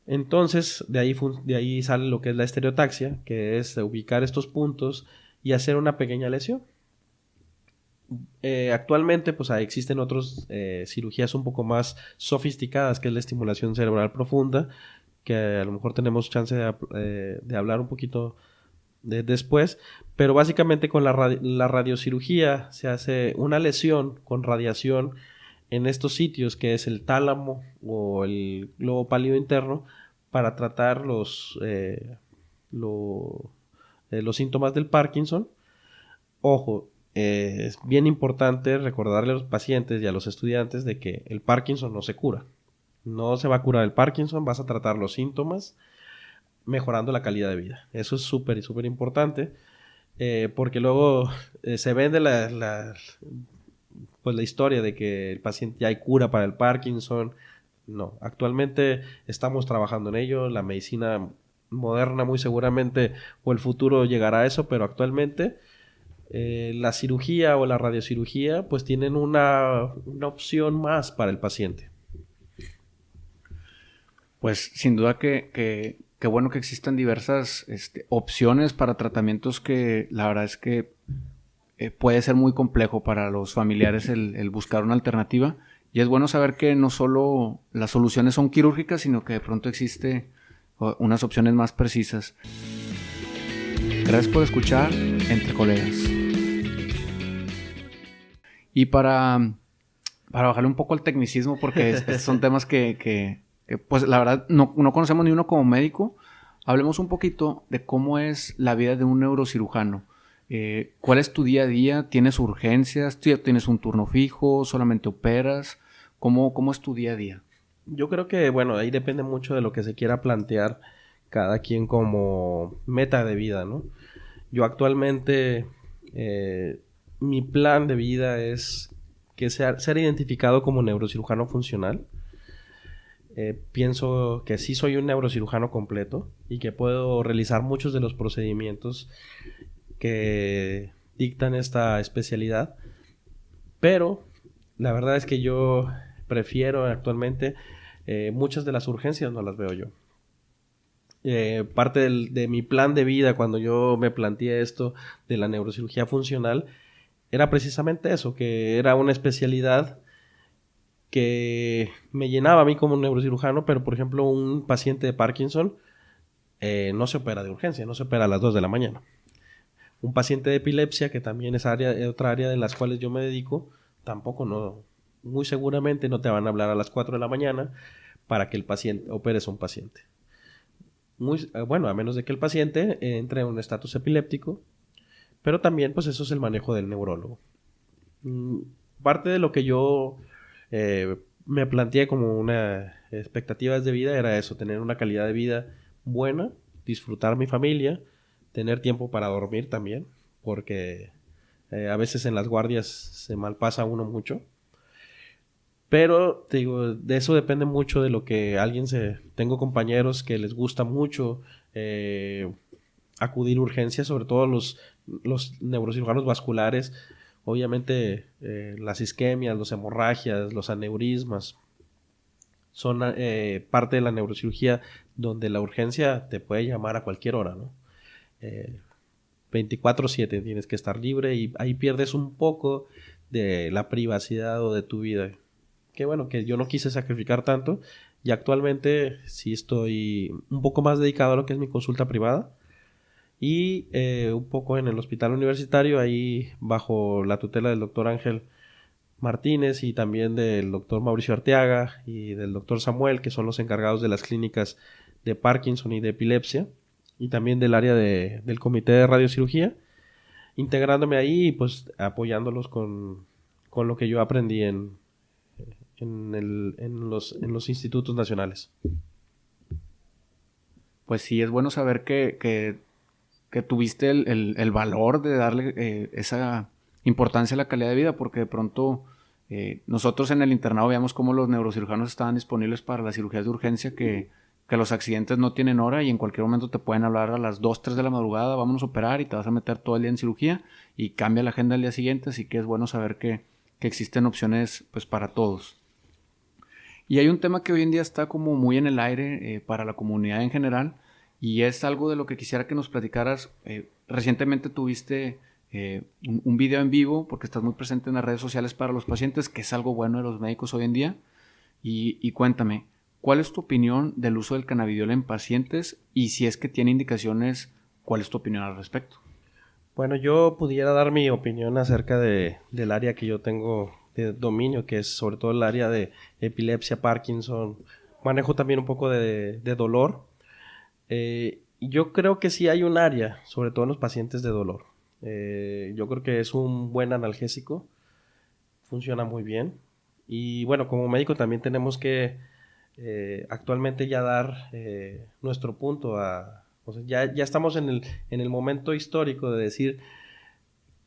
Speaker 2: Entonces, de ahí sale lo que es la estereotaxia, que es ubicar estos puntos y hacer una pequeña lesión. Actualmente, pues existen otras cirugías un poco más sofisticadas, que es la estimulación cerebral profunda, que a lo mejor tenemos chance de hablar un poquito después, pero básicamente con la radiocirugía se hace una lesión con radiación en estos sitios, que es el tálamo o el globo pálido interno, para tratar los síntomas del Parkinson. Ojo, es bien importante recordarle a los pacientes y a los estudiantes de que el Parkinson no se cura. No se va a curar el Parkinson, vas a tratar los síntomas mejorando la calidad de vida. Eso es súper importante, porque luego se vende la historia de que el paciente ya hay cura para el Parkinson. No, actualmente estamos trabajando en ello. La medicina moderna muy seguramente, o el futuro llegará a eso, pero actualmente la cirugía o la radiocirugía pues tienen una opción más para el paciente.
Speaker 1: Pues sin duda que bueno que existan diversas opciones para tratamientos que la verdad es que puede ser muy complejo para los familiares el buscar una alternativa. Y es bueno saber que no solo las soluciones son quirúrgicas, sino que de pronto existe unas opciones más precisas. Gracias por escuchar Entre Colegas. Y para bajarle un poco al tecnicismo, porque estos son temas que pues la verdad no conocemos ni uno como médico, hablemos un poquito de cómo es la vida de un neurocirujano. ¿Cuál es tu día a día? ¿Tienes urgencias? ¿Tienes un turno fijo? ¿Solamente operas? ¿Cómo es tu día a día?
Speaker 2: Yo creo que, bueno, ahí depende mucho de lo que se quiera plantear cada quien como meta de vida, ¿no? Yo actualmente, mi plan de vida es que ser identificado como neurocirujano funcional. Pienso que sí soy un neurocirujano completo y que puedo realizar muchos de los procedimientos que dictan esta especialidad, pero la verdad es que yo prefiero actualmente muchas de las urgencias no las veo yo. parte de mi plan de vida cuando yo me planteé esto de la neurocirugía funcional era precisamente eso, que era una especialidad que me llenaba a mí como neurocirujano, pero por ejemplo un paciente de Parkinson no se opera de urgencia, no se opera a las 2 de la mañana. Un paciente de epilepsia, que también es otra área de las cuales yo me dedico, tampoco no, muy seguramente no te van a hablar a las 4 de la mañana para que el paciente operes a un paciente. Bueno, a menos de que el paciente entre en un estatus epiléptico, pero también pues eso es el manejo del neurólogo. Parte de lo que yo me planteé como una expectativas de vida era eso, tener una calidad de vida buena, disfrutar mi familia, tener tiempo para dormir también, porque a veces en las guardias se malpasa uno mucho. Pero, te digo, de eso depende mucho de lo que Tengo compañeros que les gusta mucho acudir a urgencias, sobre todo los neurocirujanos vasculares. Obviamente, las isquemias, las hemorragias, los aneurismas son parte de la neurocirugía donde la urgencia te puede llamar a cualquier hora, ¿no? 24/7 tienes que estar libre y ahí pierdes un poco de la privacidad o de tu vida. Que bueno, que yo no quise sacrificar tanto y actualmente sí estoy un poco más dedicado a lo que es mi consulta privada y un poco en el hospital universitario, ahí bajo la tutela del doctor Ángel Martínez y también del doctor Mauricio Arteaga y del doctor Samuel, que son los encargados de las clínicas de Parkinson y de epilepsia, y también del área del comité de radiocirugía, integrándome ahí y pues apoyándolos con lo que yo aprendí en los institutos nacionales.
Speaker 1: Pues sí, es bueno saber que tuviste el valor de darle esa importancia a la calidad de vida, porque de pronto nosotros en el internado veíamos cómo los neurocirujanos estaban disponibles para las cirugías de urgencia, que los accidentes no tienen hora y en cualquier momento te pueden hablar a las 2, 3 de la madrugada, vámonos a operar y te vas a meter todo el día en cirugía y cambia la agenda al día siguiente, así que es bueno saber que existen opciones pues para todos. Y hay un tema que hoy en día está como muy en el aire para la comunidad en general y es algo de lo que quisiera que nos platicaras. Recientemente tuviste un video en vivo porque estás muy presente en las redes sociales para los pacientes, que es algo bueno de los médicos hoy en día. Y cuéntame, ¿cuál es tu opinión del uso del cannabidiol en pacientes? Y si es que tiene indicaciones, ¿cuál es tu opinión al respecto?
Speaker 2: Bueno, yo pudiera dar mi opinión acerca del área que yo tengo de dominio, que es sobre todo el área de epilepsia, Parkinson. Manejo también un poco de dolor. Yo creo que sí hay un área, sobre todo en los pacientes de dolor. Yo creo que es un buen analgésico, funciona muy bien. Y bueno, como médico también tenemos que actualmente ya dar nuestro punto o sea, ya estamos en el momento histórico de decir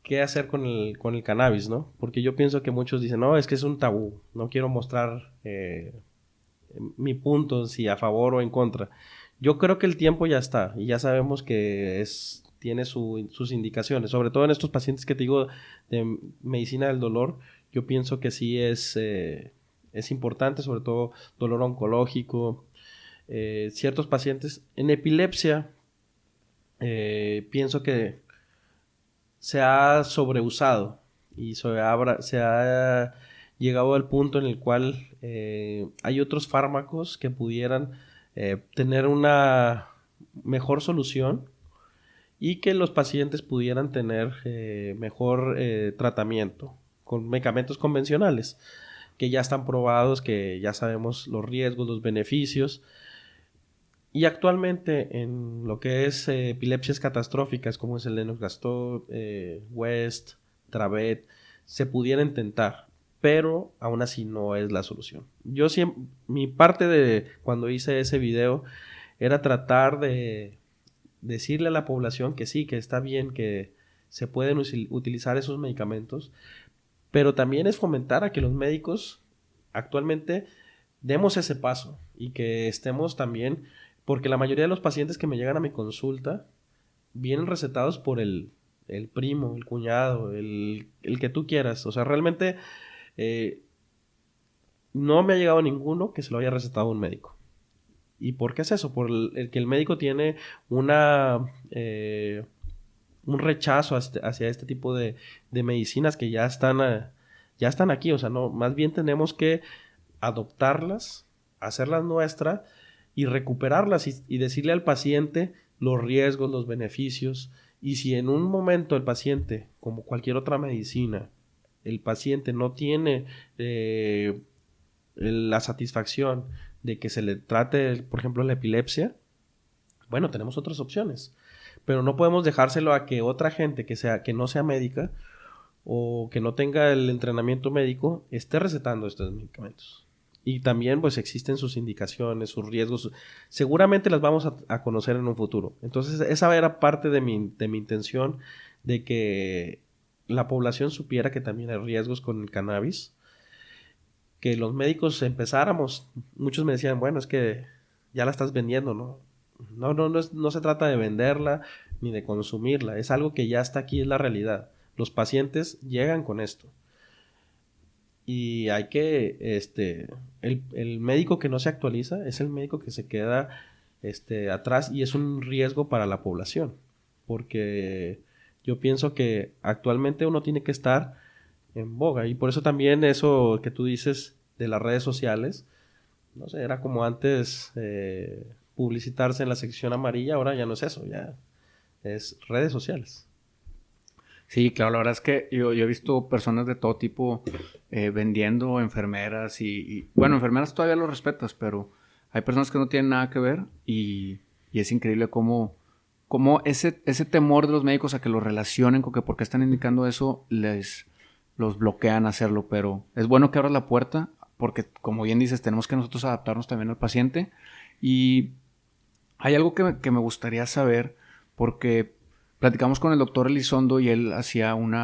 Speaker 2: qué hacer con el cannabis, ¿no? Porque yo pienso que muchos dicen, no, es que es un tabú, no quiero mostrar mi punto, si a favor o en contra. Yo creo que el tiempo ya está y ya sabemos que tiene sus indicaciones, sobre todo en estos pacientes que te digo de medicina del dolor. Yo pienso que sí es importante, sobre todo dolor oncológico, ciertos pacientes en epilepsia. Pienso que se ha sobreusado y se ha llegado al punto en el cual hay otros fármacos que pudieran tener una mejor solución y que los pacientes pudieran tener mejor tratamiento con medicamentos convencionales que ya están probados, que ya sabemos los riesgos, los beneficios. Y actualmente en lo que es epilepsias catastróficas como es el Lennox-Gastaut, West, Dravet, se pudiera intentar, pero aún así no es la solución. Mi parte de cuando hice ese video era tratar de decirle a la población que sí, que está bien, que se pueden utilizar esos medicamentos, pero también es fomentar a que los médicos actualmente demos ese paso y que estemos también, porque la mayoría de los pacientes que me llegan a mi consulta vienen recetados por el primo, el cuñado, el que tú quieras. O sea, realmente no me ha llegado ninguno que se lo haya recetado un médico. ¿Y por qué es eso? Por el que el médico tiene una... un rechazo hacia este tipo de medicinas que ya están aquí. O sea, no, más bien tenemos que adoptarlas, hacerlas nuestras y recuperarlas y decirle al paciente los riesgos, los beneficios. Y si en un momento el paciente, como cualquier otra medicina, el paciente no tiene la satisfacción de que se le trate, por ejemplo, la epilepsia, bueno, tenemos otras opciones. Pero no podemos dejárselo a que otra gente que no sea médica o que no tenga el entrenamiento médico esté recetando estos medicamentos. Y también pues existen sus indicaciones, sus riesgos. Seguramente las vamos a conocer en un futuro. Entonces esa era parte de mi intención de que la población supiera que también hay riesgos con el cannabis. Que los médicos empezáramos, muchos me decían, bueno, es que ya la estás vendiendo, ¿no? No se trata de venderla ni de consumirla, es algo que ya está aquí, es la realidad. Los pacientes llegan con esto. Y hay que, el médico que no se actualiza es el médico que se queda atrás y es un riesgo para la población. Porque yo pienso que actualmente uno tiene que estar en boga. Y por eso también eso que tú dices de las redes sociales, no sé, era como antes publicitarse en la sección amarilla, ahora ya no es eso, ya es redes sociales.
Speaker 1: Sí, claro, la verdad es que yo he visto personas de todo tipo vendiendo enfermeras bueno, enfermeras todavía lo respetas, pero hay personas que no tienen nada que ver y es increíble cómo ese temor de los médicos a que lo relacionen con que por qué están indicando eso los bloquean a hacerlo, pero es bueno que abras la puerta porque, como bien dices, tenemos que nosotros adaptarnos también al paciente y hay algo que me gustaría saber porque platicamos con el doctor Elizondo y él hacía un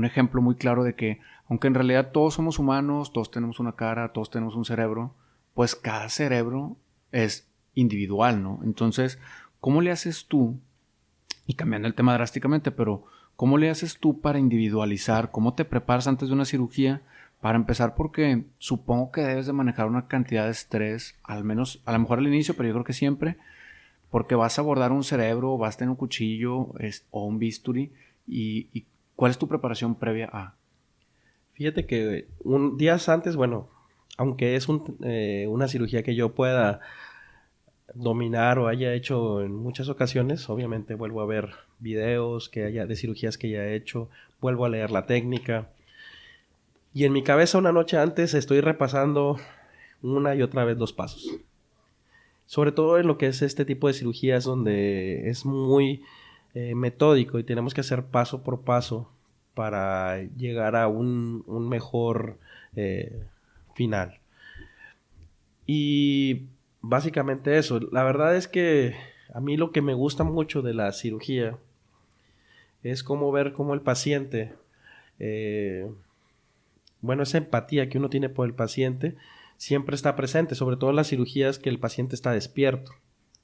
Speaker 1: ejemplo muy claro de que, aunque en realidad todos somos humanos, todos tenemos una cara, todos tenemos un cerebro, pues cada cerebro es individual, ¿no? Entonces, ¿cómo le haces tú? Y cambiando el tema drásticamente, pero ¿cómo le haces tú para individualizar? ¿Cómo te preparas antes de una cirugía? Para empezar, porque supongo que debes de manejar una cantidad de estrés, al menos, a lo mejor al inicio, pero yo creo que siempre, porque vas a abordar un cerebro, vas a tener un cuchillo o un bisturí. Y ¿cuál es tu preparación previa a?
Speaker 2: Fíjate que días antes, bueno, aunque es una cirugía que yo pueda dominar o haya hecho en muchas ocasiones, obviamente vuelvo a ver videos de cirugías que ya he hecho, vuelvo a leer la técnica. Y en mi cabeza una noche antes estoy repasando una y otra vez los pasos. Sobre todo en lo que es este tipo de cirugías donde es muy metódico y tenemos que hacer paso por paso para llegar a un mejor final. Y básicamente eso. La verdad es que a mí lo que me gusta mucho de la cirugía es cómo ver cómo el paciente, eh, bueno, esa empatía que uno tiene por el paciente siempre está presente, sobre todo en las cirugías que el paciente está despierto,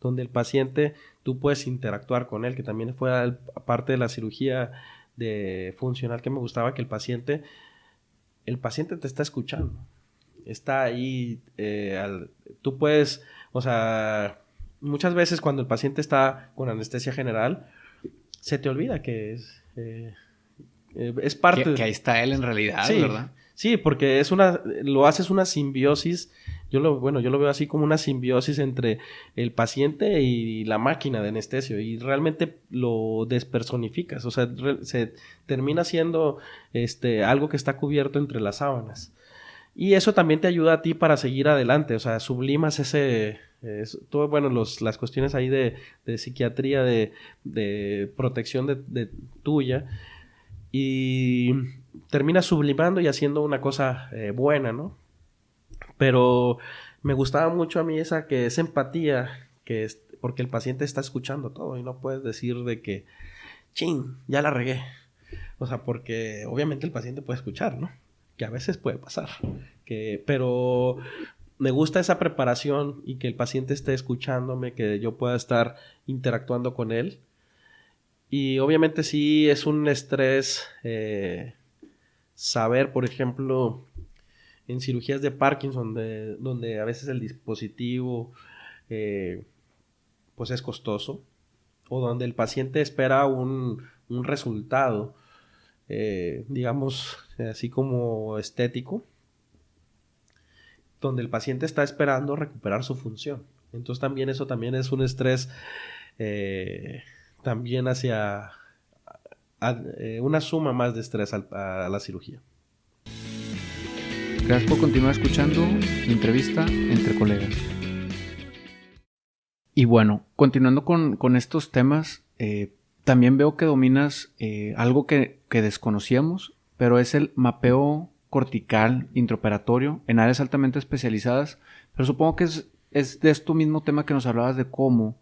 Speaker 2: donde el paciente tú puedes interactuar con él, que también fue parte de la cirugía de funcional que me gustaba, que el paciente te está escuchando, está ahí, tú puedes, o sea, muchas veces cuando el paciente está con anestesia general, se te olvida que es parte
Speaker 1: Que ahí está él en realidad,
Speaker 2: Sí,
Speaker 1: ¿verdad?
Speaker 2: sí, porque lo haces una simbiosis, yo lo veo así como una simbiosis entre el paciente y la máquina de anestesio y realmente lo despersonificas, o sea, se termina siendo algo que está cubierto entre las sábanas. Y eso también te ayuda a ti para seguir adelante, o sea, sublimas todo, bueno, las cuestiones ahí de psiquiatría, de protección de tuya y termina sublimando y haciendo una cosa buena, ¿no? Pero me gustaba mucho a mí esa empatía, porque el paciente está escuchando todo y no puedes decir de que, chin, ya la regué. O sea, porque obviamente el paciente puede escuchar, ¿no? Que a veces puede pasar. Pero me gusta esa preparación y que el paciente esté escuchándome, que yo pueda estar interactuando con él. Y obviamente sí es un estrés saber, por ejemplo, en cirugías de Parkinson, donde a veces el dispositivo pues es costoso, o donde el paciente espera un resultado, digamos, así como estético, donde el paciente está esperando recuperar su función. Entonces también eso también es un estrés también hacia una suma más de estrés a la cirugía.
Speaker 1: Gracias por continuar escuchando la entrevista entre colegas. Y bueno, continuando con estos temas, también veo que dominas algo que desconocíamos, pero es el mapeo cortical intraoperatorio en áreas altamente especializadas. Pero supongo que es de este mismo tema que nos hablabas de cómo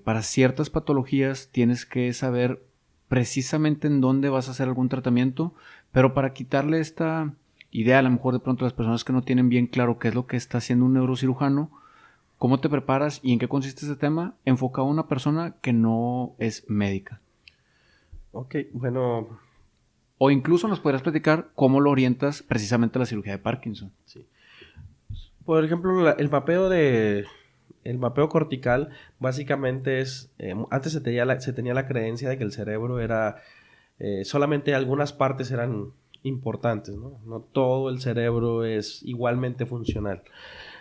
Speaker 1: para ciertas patologías tienes que saber precisamente en dónde vas a hacer algún tratamiento, pero para quitarle esta idea a lo mejor de pronto a las personas que no tienen bien claro qué es lo que está haciendo un neurocirujano, ¿cómo te preparas y en qué consiste ese tema enfocado a una persona que no es médica?
Speaker 2: Ok, bueno.
Speaker 1: O incluso nos podrías platicar cómo lo orientas precisamente a la cirugía de Parkinson.
Speaker 2: Sí. Por ejemplo, el mapeo cortical básicamente es, antes se tenía la creencia de que el cerebro era, solamente algunas partes eran importantes, ¿no? No todo el cerebro es igualmente funcional.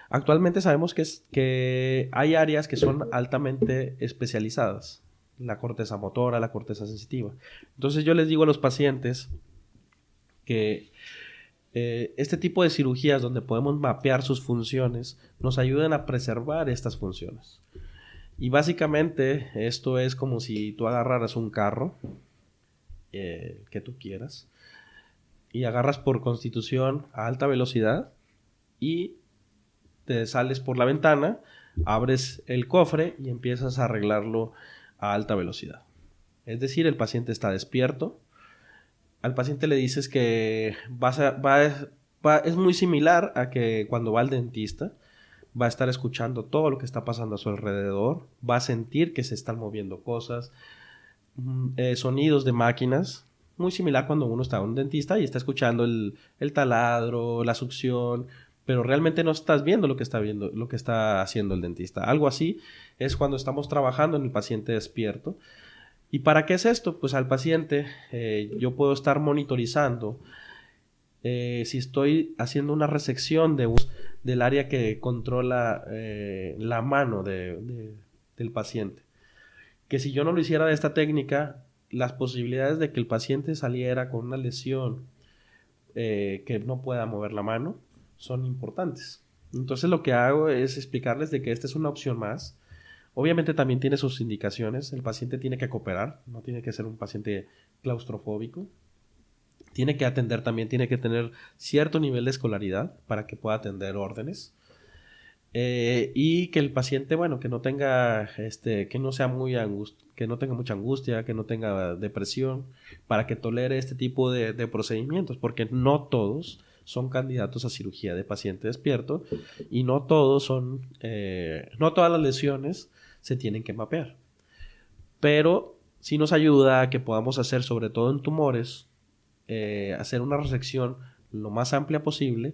Speaker 2: Actualmente sabemos que hay áreas que son altamente especializadas, la corteza motora, la corteza sensitiva. Entonces yo les digo a los pacientes que este tipo de cirugías donde podemos mapear sus funciones nos ayudan a preservar estas funciones. Y básicamente esto es como si tú agarraras un carro que tú quieras y agarras por constitución a alta velocidad y te sales por la ventana, abres el cofre y empiezas a arreglarlo a alta velocidad. Es decir, el paciente está despierto. Al paciente le dices que es muy similar a que cuando va al dentista, va a estar escuchando todo lo que está pasando a su alrededor, va a sentir que se están moviendo cosas, sonidos de máquinas, muy similar cuando uno está en un dentista y está escuchando el taladro, la succión, pero realmente no estás viendo lo que está haciendo el dentista. Algo así es cuando estamos trabajando en el paciente despierto. ¿Y para qué es esto? Pues al paciente yo puedo estar monitorizando si estoy haciendo una resección del área que controla la mano del paciente. Que si yo no lo hiciera de esta técnica, las posibilidades de que el paciente saliera con una lesión que no pueda mover la mano son importantes. Entonces lo que hago es explicarles de que esta es una opción más. Obviamente también tiene sus indicaciones. El paciente tiene que cooperar, no tiene que ser un paciente claustrofóbico. Tiene que atender también, tiene que tener cierto nivel de escolaridad para que pueda atender órdenes. Y que el paciente, bueno, que no tenga, que no sea que no tenga mucha angustia, que no tenga depresión, para que tolere este tipo de procedimientos, porque no todos son candidatos a cirugía de paciente despierto y no todas las lesiones se tienen que mapear. Pero sí nos ayuda a que podamos hacer, sobre todo en tumores, hacer una resección lo más amplia posible,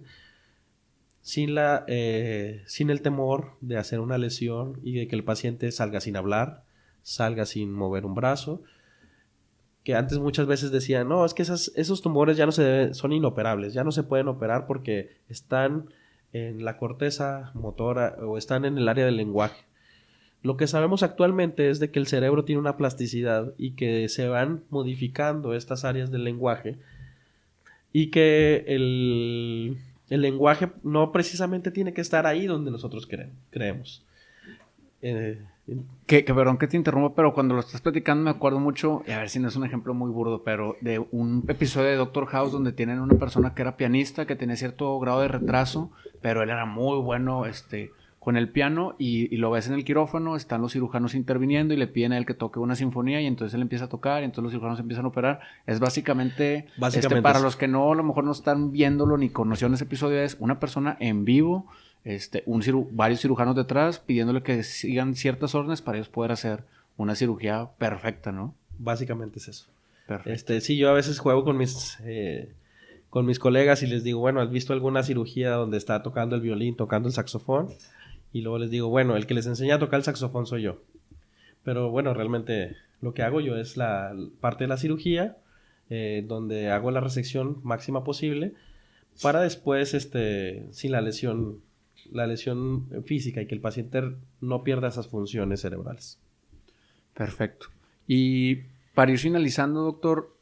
Speaker 2: sin el temor de hacer una lesión y de que el paciente salga sin hablar, salga sin mover un brazo. Que antes muchas veces decían, no, es que esos tumores ya son inoperables, ya no se pueden operar porque están en la corteza motora o están en el área del lenguaje. Lo que sabemos actualmente es de que el cerebro tiene una plasticidad y que se van modificando estas áreas del lenguaje y que el lenguaje no precisamente tiene que estar ahí donde nosotros creemos.
Speaker 1: Perdón que te interrumpa, pero cuando lo estás platicando me acuerdo mucho, y a ver si no es un ejemplo muy burdo, pero de un episodio de Doctor House donde tienen una persona que era pianista, que tenía cierto grado de retraso, pero él era muy bueno con el piano y lo ves en el quirófano, están los cirujanos interviniendo y le piden a él que toque una sinfonía y entonces él empieza a tocar y entonces los cirujanos empiezan a operar. Es básicamente para los que no, a lo mejor no están viéndolo ni conocieron ese episodio, es una persona en vivo, varios cirujanos detrás pidiéndole que sigan ciertas órdenes para ellos poder hacer una cirugía perfecta, ¿no?
Speaker 2: Básicamente es eso.
Speaker 1: Perfecto.
Speaker 2: Sí, yo a veces juego con mis colegas y les digo, bueno, ¿has visto alguna cirugía donde está tocando el violín, tocando el saxofón? y luego les digo, bueno, el que les enseña a tocar el saxofón soy yo. Pero bueno, realmente lo que hago yo es la parte de la cirugía, donde hago la resección máxima posible para después, sin la lesión física y que el paciente no pierda esas funciones cerebrales.
Speaker 1: Perfecto. Y para ir finalizando, doctor,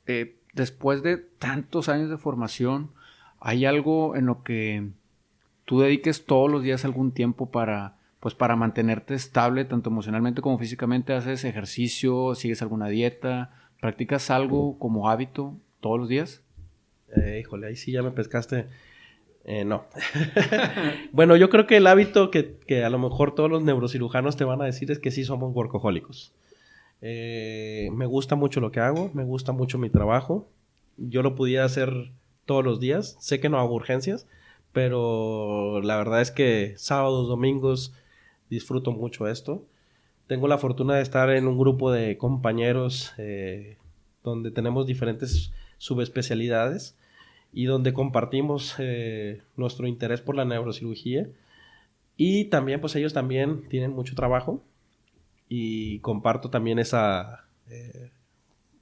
Speaker 1: después de tantos años de formación, ¿hay algo en lo que tú dediques todos los días algún tiempo para mantenerte estable, tanto emocionalmente como físicamente? ¿Haces ejercicio? ¿Sigues alguna dieta? ¿Practicas algo como hábito todos los días?
Speaker 2: Híjole, ahí sí ya me pescaste. No. Bueno, yo creo que el hábito que a lo mejor todos los neurocirujanos te van a decir es que sí somos workahólicos. Me gusta mucho lo que hago, me gusta mucho mi trabajo. Yo lo pudiera hacer todos los días. Sé que no hago urgencias, pero la verdad es que sábados, domingos disfruto mucho esto. Tengo la fortuna de estar en un grupo de compañeros donde tenemos diferentes subespecialidades y donde compartimos nuestro interés por la neurocirugía, y también pues ellos también tienen mucho trabajo y comparto también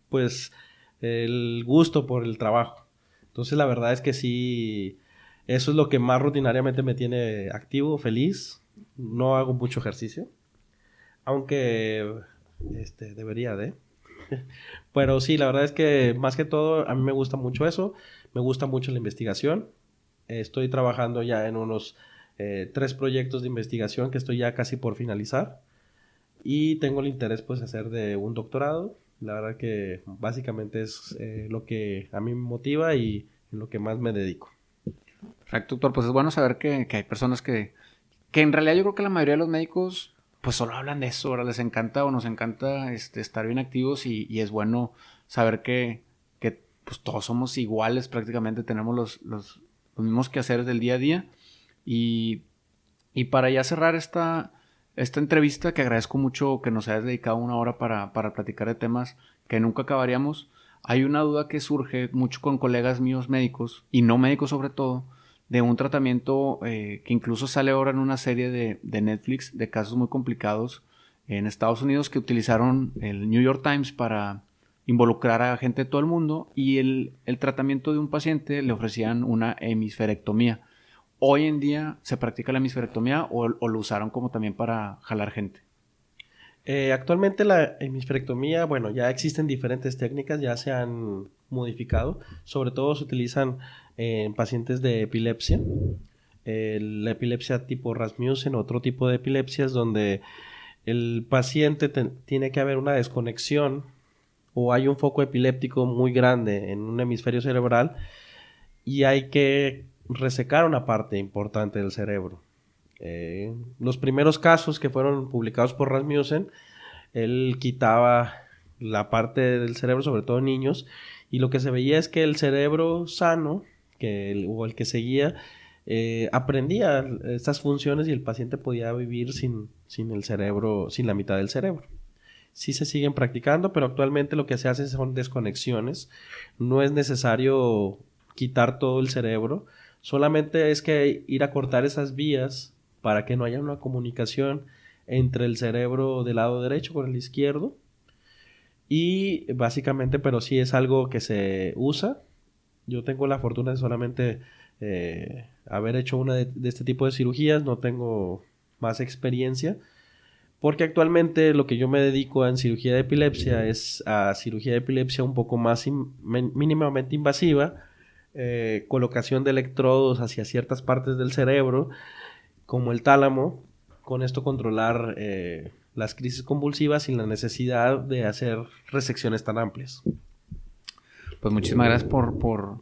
Speaker 2: pues el gusto por el trabajo. Entonces la verdad es que sí, eso es lo que más rutinariamente me tiene activo, feliz. No hago mucho ejercicio, aunque debería de. Pero sí, la verdad es que más que todo a mí me gusta mucho eso, me gusta mucho la investigación. Estoy trabajando ya en unos 3 proyectos de investigación que estoy ya casi por finalizar, y tengo el interés pues de hacer de un doctorado. La verdad que básicamente es lo que a mí me motiva y en lo que más me dedico.
Speaker 1: Perfecto, doctor. Pues es bueno saber que hay personas que en realidad yo creo que la mayoría de los médicos pues solo hablan de eso, ahora les encanta o nos encanta estar bien activos y es bueno saber que pues todos somos iguales prácticamente, tenemos los mismos quehaceres del día a día. Y para ya cerrar esta entrevista, que agradezco mucho que nos hayas dedicado una hora para platicar de temas que nunca acabaríamos, hay una duda que surge mucho con colegas míos médicos, y no médicos sobre todo, de un tratamiento que incluso sale ahora en una serie de Netflix de casos muy complicados en Estados Unidos que utilizaron el New York Times para involucrar a gente de todo el mundo, y el tratamiento de un paciente le ofrecían una hemisferectomía. Hoy en día se practica la hemisferectomía o lo usaron como también para jalar gente.
Speaker 2: Actualmente la hemisferectomía, bueno, ya existen diferentes técnicas, ya se han modificado. Sobre todo se utilizan en pacientes de epilepsia. La epilepsia tipo Rasmussen, otro tipo de epilepsias donde el paciente tiene que haber una desconexión o hay un foco epiléptico muy grande en un hemisferio cerebral y hay que resecar una parte importante del cerebro. Los primeros casos que fueron publicados por Rasmussen, él quitaba la parte del cerebro, sobre todo en niños, y lo que se veía es que el cerebro sano, o el que seguía, aprendía estas funciones y el paciente podía vivir sin el cerebro, sin la mitad del cerebro. Sí se siguen practicando, pero actualmente lo que se hace son desconexiones. No es necesario quitar todo el cerebro, solamente es que ir a cortar esas vías para que no haya una comunicación entre el cerebro del lado derecho con el izquierdo. Y básicamente, pero sí es algo que se usa. Yo tengo la fortuna de solamente haber hecho una de este tipo de cirugías, no tengo más experiencia, porque actualmente lo que yo me dedico en cirugía de epilepsia es a cirugía de epilepsia un poco más mínimamente invasiva, colocación de electrodos hacia ciertas partes del cerebro, como el tálamo, con esto controlar las crisis convulsivas sin la necesidad de hacer resecciones tan amplias.
Speaker 1: Pues muchísimas gracias por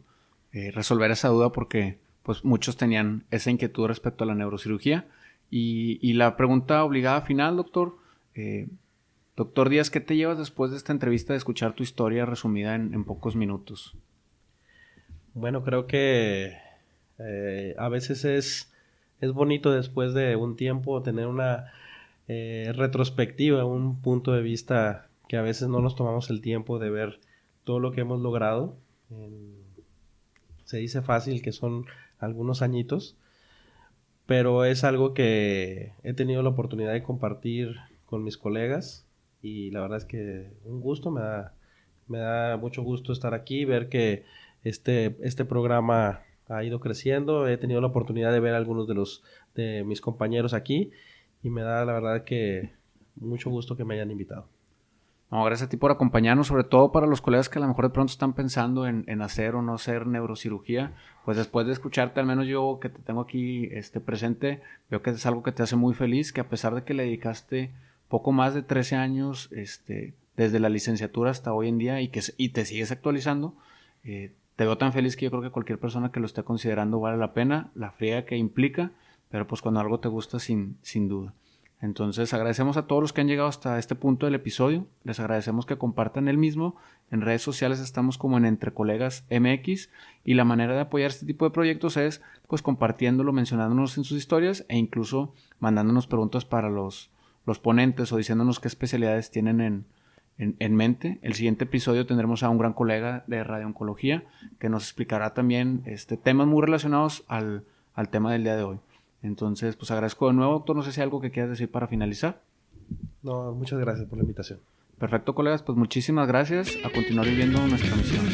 Speaker 1: resolver esa duda, porque pues muchos tenían esa inquietud respecto a la neurocirugía. Y la pregunta obligada final, doctor. Doctor Díaz, ¿qué te llevas después de esta entrevista de escuchar tu historia resumida en pocos minutos?
Speaker 2: Bueno, creo que a veces es bonito después de un tiempo tener una retrospectiva, un punto de vista que a veces no nos tomamos el tiempo de ver todo lo que hemos logrado. Se dice fácil que son algunos añitos, pero es algo que he tenido la oportunidad de compartir con mis colegas y la verdad es que un gusto, me da mucho gusto estar aquí, ver que este programa ha ido creciendo. He tenido la oportunidad de ver a algunos de mis compañeros aquí y me da la verdad que mucho gusto que me hayan invitado.
Speaker 1: No, gracias a ti por acompañarnos, sobre todo para los colegas que a lo mejor de pronto están pensando en hacer o no hacer neurocirugía. Pues después de escucharte, al menos yo que te tengo aquí presente, veo que es algo que te hace muy feliz, que a pesar de que le dedicaste poco más de 13 años desde la licenciatura hasta hoy en día y te sigues actualizando, te veo tan feliz que yo creo que cualquier persona que lo esté considerando vale la pena, la friega que implica, pero pues cuando algo te gusta sin duda. Entonces agradecemos a todos los que han llegado hasta este punto del episodio. Les agradecemos que compartan el mismo. En redes sociales estamos como en Entre Colegas MX y la manera de apoyar este tipo de proyectos es pues compartiéndolo, mencionándonos en sus historias e incluso mandándonos preguntas para los ponentes o diciéndonos qué especialidades tienen en mente. El siguiente episodio tendremos a un gran colega de radiooncología que nos explicará también temas muy relacionados al tema del día de hoy. Entonces, pues agradezco de nuevo, doctor. No sé si hay algo que quieras decir para finalizar.
Speaker 2: No, muchas gracias por la invitación.
Speaker 1: Perfecto, colegas. Pues muchísimas gracias. A continuar viviendo nuestra misión.